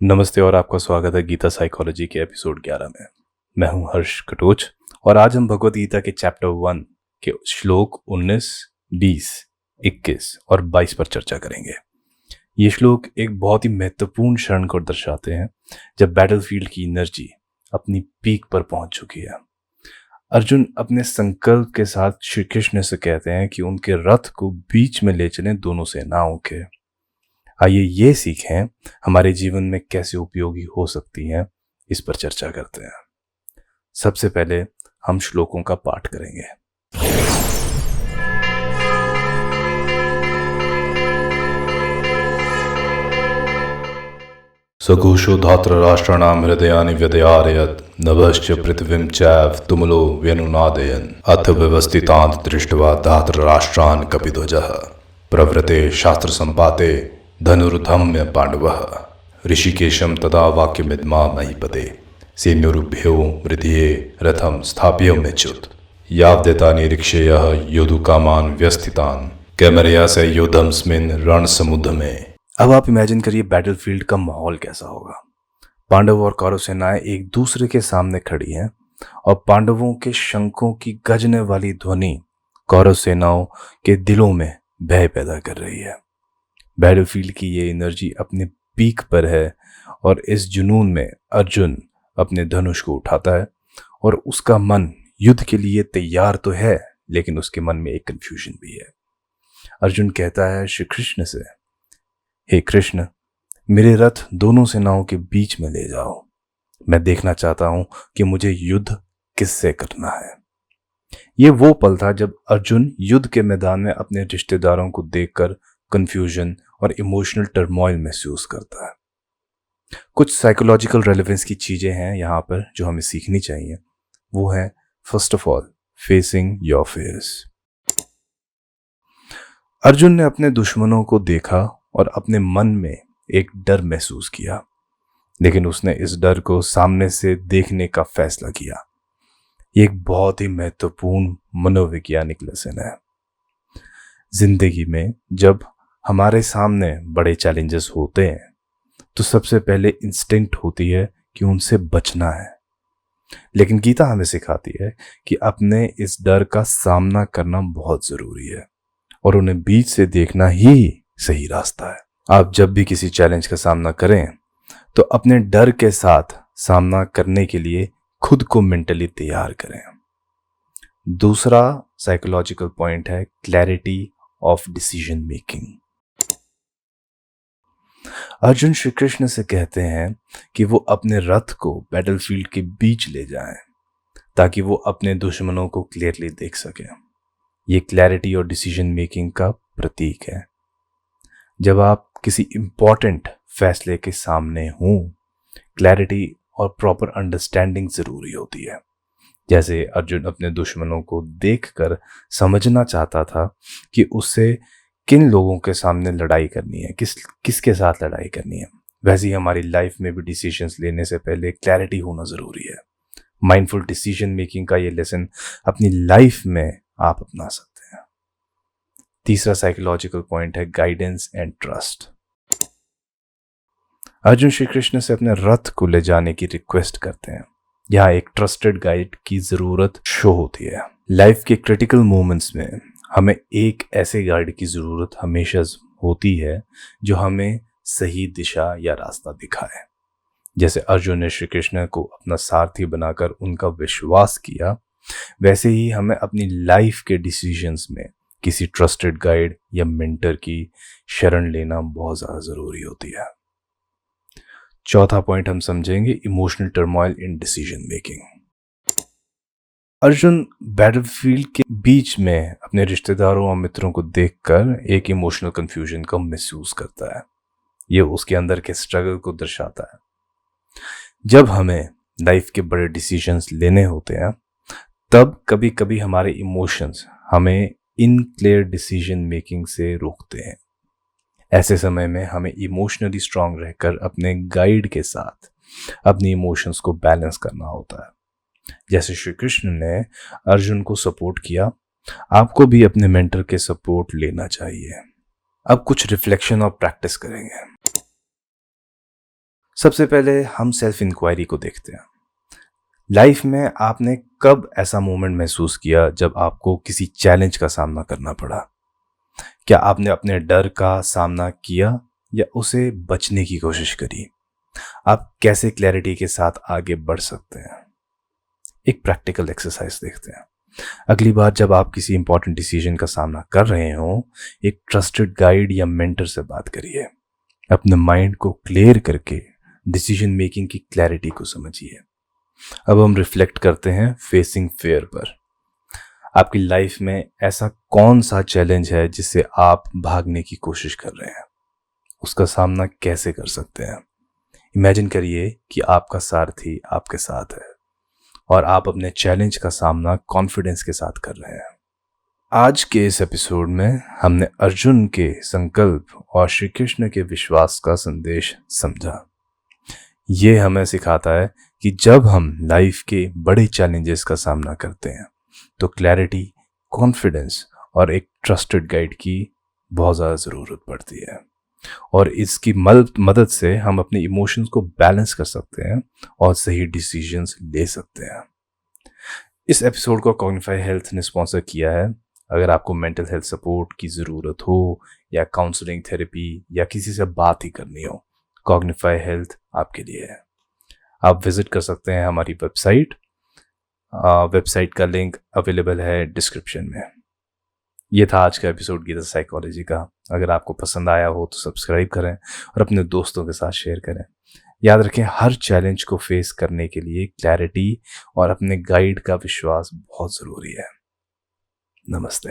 नमस्ते और आपका स्वागत है गीता साइकोलॉजी के एपिसोड 11 में। मैं हूं हर्ष कटोच और आज हम भगवद गीता के चैप्टर 1 के श्लोक 19, 20, 21 और 22 पर चर्चा करेंगे। ये श्लोक एक बहुत ही महत्वपूर्ण क्षण को दर्शाते हैं जब बैटलफील्ड की एनर्जी अपनी पीक पर पहुंच चुकी है। अर्जुन अपने संकल्प के साथ श्री कृष्ण से कहते हैं कि उनके रथ को बीच में ले चलें दोनों सेनाओं के। आइए ये सीखें हमारे जीवन में कैसे उपयोगी हो सकती हैं, इस पर चर्चा करते हैं। सबसे पहले हम श्लोकों का पाठ करेंगे। सघोषो धातराष्ट्राणां हृदयानि व्यदयारयत् नभश्च पृथिवीं चैव तुमुलो व्यनुनादयन् अथ व्यवस्थितान् दृष्ट्वा धातराष्ट्रान् कपिध्वजः प्रवृते शास्त्रसम्पाते धनुर्धम्य पाण्डवः ऋषिकेशं तदा वाक्यमिद्मा महीपते सैन्योरुभ्यो वृद्धिये रथं स्थाप्यमेच्युत यावदेता निरीक्षेयः योद्धुकामान् व्यस्थितान् कैमरया से योद्धमस्मिन् रणसमुद्र में। अब आप इमेजिन करिए बैटलफील्ड का माहौल कैसा होगा। पांडव और कौरव सेनाएं एक दूसरे के सामने खड़ी हैं और पांडवों के शंखों की गजने वाली ध्वनि कौरव सेनाओं के दिलों में भय पैदा कर रही है। बैटलफील्ड की ये एनर्जी अपने पीक पर है और इस जुनून में अर्जुन अपने धनुष को उठाता है और उसका मन युद्ध के लिए तैयार तो है, लेकिन उसके मन में एक कंफ्यूजन भी है। अर्जुन कहता है श्री कृष्ण से, हे कृष्ण, मेरे रथ दोनों सेनाओं के बीच में ले जाओ। मैं देखना चाहता हूं कि मुझे युद्ध किससे करना है। ये वो पल था जब अर्जुन युद्ध के मैदान में अपने रिश्तेदारों को देखकर कंफ्यूजन और इमोशनल टर्मोइल महसूस करता है। कुछ साइकोलॉजिकल रेलेवेंस की चीजें हैं यहाँ पर जो हमें सीखनी चाहिए। वो है first of all facing your fears. Arjun ने अपने दुश्मनों को देखा और अपने मन में एक डर महसूस किया, लेकिन उसने इस डर को सामने से देखने का फैसला किया। ये एक बहुत ही महत्वपूर्ण मनोवैज्ञानिक लेसन है। जिंदगी में जब हमारे सामने बड़े चैलेंजेस होते हैं तो सबसे पहले इंस्टिंक्ट होती है कि उनसे बचना है, लेकिन गीता हमें सिखाती है कि अपने इस डर का सामना करना बहुत जरूरी है और उन्हें बीच से देखना ही सही रास्ता है। आप जब भी किसी चैलेंज का सामना करें तो अपने डर के साथ सामना करने के लिए खुद को मेंटली तैयार करें। दूसरा साइकोलॉजिकल पॉइंट है clarity of decision making. Arjun Shri Krishna से कहते हैं कि वो अपने रथ को बैटलफील्ड के बीच ले जाएं ताकि वो अपने दुश्मनों को क्लियरली देख सकें। ये क्लैरिटी और डिसीजन मेकिंग का प्रतीक है। जब आप किसी इंपॉर्टेंट फैसले के सामने हों, क्लैरिटी और प्रॉपर अंडरस्टैंडिंग जरूरी होती है। जैसे अर्जुन अपने दुश्मनों को देखकर समझना चाहता था कि उससे किन लोगों के सामने लड़ाई करनी है, किसके साथ लड़ाई करनी है। वैसे ही हमारी लाइफ में भी डिसीजंस लेने से पहले क्लैरिटी होना जरूरी है। माइंडफुल डिसीजन मेकिंग का ये लेसन अपनी लाइफ में आप अपना सकते हैं। तीसरा साइकोलॉजिकल पॉइंट है guidance and trust. Arjun Shri Krishna से अपने रथ को ले जाने की रिक्वेस्ट करते हैं। यहाँ एक ट्रस्टेड गाइड की जरूरत शो होती है। लाइफ के क्रिटिकल मोमेंट्स में हमें एक ऐसे गाइड की जरूरत हमेशा होती है जो हमें सही दिशा या रास्ता दिखाए। जैसे अर्जुन ने श्री कृष्ण को अपना सारथी बनाकर उनका विश्वास किया, वैसे ही हमें अपनी लाइफ के डिसीजंस में किसी ट्रस्टेड गाइड या मेंटर की शरण लेना बहुत ज्यादा जरूरी होती है। चौथा पॉइंट हम समझेंगे emotional turmoil in decision making. Arjun battlefield के बीच में अपने रिश्तेदारों और मित्रों को देखकर एक इमोशनल कंफ्यूजन को महसूस करता है। ये उसके अंदर के स्ट्रगल को दर्शाता है। जब हमें लाइफ के बड़े डिसीजंस लेने होते हैं तब कभी कभी हमारे इमोशंस हमें इनक्लियर डिसीजन मेकिंग से रोकते हैं। ऐसे समय में हमें इमोशनली स्ट्रांग रहकर अपने गाइड के साथ अपनी इमोशंस को बैलेंस करना होता है। जैसे श्री कृष्ण ने अर्जुन को सपोर्ट किया, आपको भी अपने मेंटर के सपोर्ट लेना चाहिए। अब कुछ रिफ्लेक्शन और प्रैक्टिस करेंगे। सबसे पहले हम सेल्फ इंक्वायरी को देखते हैं। लाइफ में आपने कब ऐसा मोमेंट महसूस किया जब आपको किसी चैलेंज का सामना करना पड़ा? क्या आपने अपने डर का सामना किया या उसे बचने की कोशिश करी? आप कैसे क्लैरिटी के साथ आगे बढ़ सकते हैं? एक प्रैक्टिकल एक्सरसाइज देखते हैं। अगली बार जब आप किसी इंपॉर्टेंट डिसीजन का सामना कर रहे हो, एक ट्रस्टेड गाइड या मेंटर से बात करिए। अपने माइंड को क्लियर करके डिसीजन मेकिंग की क्लैरिटी को समझिए। अब हम रिफ्लेक्ट करते हैं फेसिंग फेयर पर। आपकी लाइफ में ऐसा कौन सा चैलेंज है जिससे आप भागने की कोशिश कर रहे हैं? उसका सामना कैसे कर सकते हैं? इमेजिन करिए कि आपका सारथी आपके साथ है और आप अपने चैलेंज का सामना कॉन्फिडेंस के साथ कर रहे हैं। आज के इस एपिसोड में हमने अर्जुन के संकल्प और श्री कृष्ण के विश्वास का संदेश समझा। ये हमें सिखाता है कि जब हम लाइफ के बड़े चैलेंजेस का सामना करते हैं तो क्लैरिटी, कॉन्फिडेंस और एक ट्रस्टेड गाइड की बहुत ज़्यादा ज़रूरत पड़ती है, और इसकी मदद से हम अपने इमोशंस को बैलेंस कर सकते हैं और सही डिसीजंस ले सकते हैं। इस एपिसोड को कॉग्निफाई हेल्थ ने स्पॉन्सर किया है। अगर आपको मेंटल हेल्थ सपोर्ट की ज़रूरत हो या काउंसलिंग, थेरेपी या किसी से बात ही करनी हो, कॉग्निफाई हेल्थ आपके लिए है। आप विजिट कर सकते हैं हमारी वेबसाइट। वेबसाइट का लिंक अवेलेबल है डिस्क्रिप्शन में। ये था आज का एपिसोड गीता साइकोलॉजी का। अगर आपको पसंद आया हो तो सब्सक्राइब करें और अपने दोस्तों के साथ शेयर करें। याद रखें, हर चैलेंज को फेस करने के लिए क्लैरिटी और अपने गाइड का विश्वास बहुत ज़रूरी है। नमस्ते।